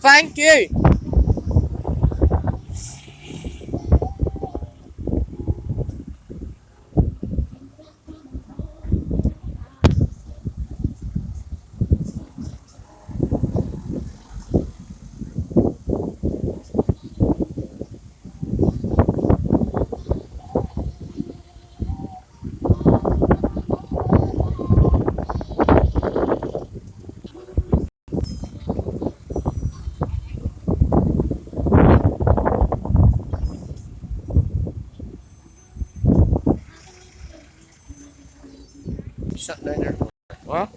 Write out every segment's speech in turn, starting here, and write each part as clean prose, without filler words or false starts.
Thank you. Shut down there. What?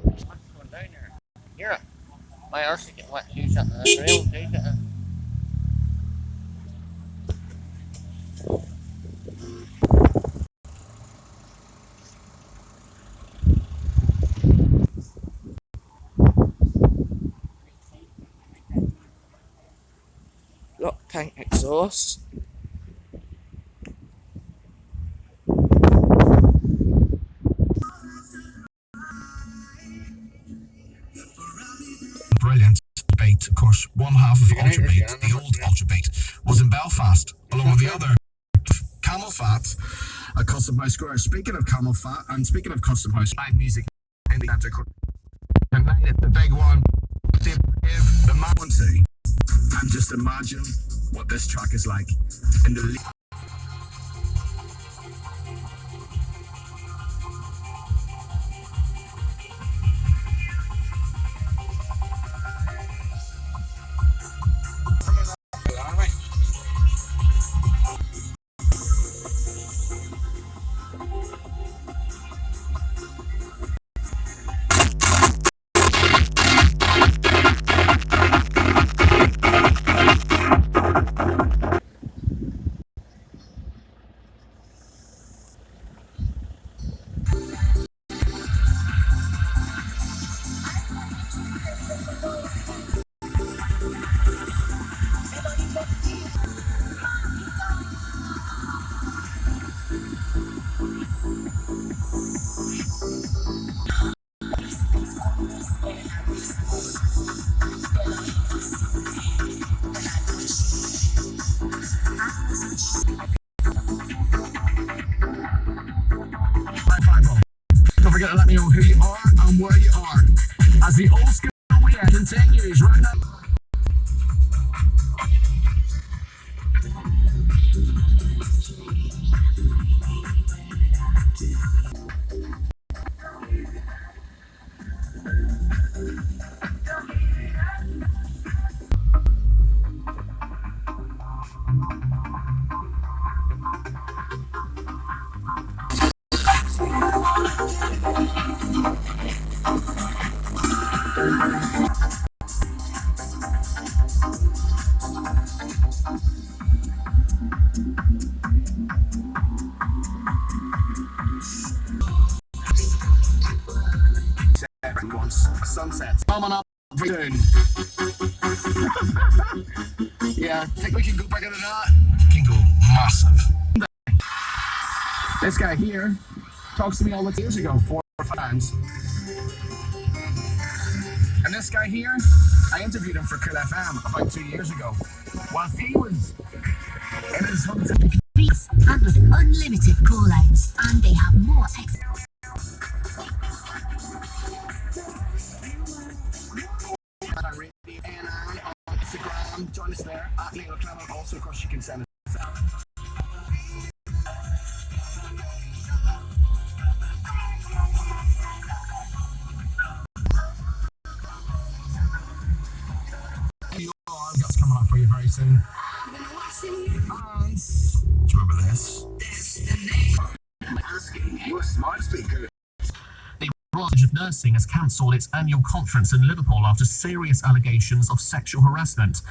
What's going down there? Here. My arse is getting wet. Do something. That's real. Do something. Lock tank exhaust. Brilliant bait. Of course, one half of Ultrabait, the old Ultrabait, was in Belfast, along with the other Camel Fat, a custom house square. Speaking of Camel Fat and speaking of custom house, live music in the centre. Tonight it's the big one. The man one too. And just imagine what this track is like in the Don't forget to let me know who you are and where you are as the old school weekend continues right now. happened once. Sunsets. Coming up soon. Yeah, think we can go bigger than that? Can go massive. This guy here talks to me all the years ago, 4 or 5 times. And this guy here, I interviewed him for Cool FM about 2 years ago. Whilst he was in his hometown. And with unlimited call-outs, and they have more And on Instagram, join us there at Leo Clement. Also, of course, you can send us. I've got coming up for you very soon. And do you remember this? You're a smart speaker. The College of Nursing has cancelled its annual conference in Liverpool after serious allegations of sexual harassment.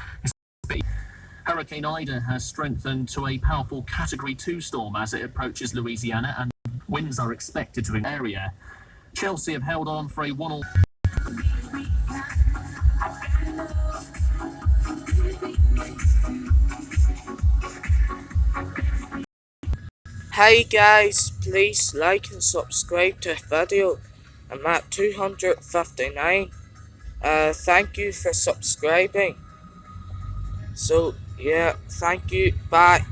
Hurricane Ida has strengthened to a powerful Category 2 storm as it approaches Louisiana, and winds are expected to in the area. Chelsea have held on for a 1-1. Hey guys, please like and subscribe to the video. I'm at 259. Thank you for subscribing. So yeah, thank you. Bye.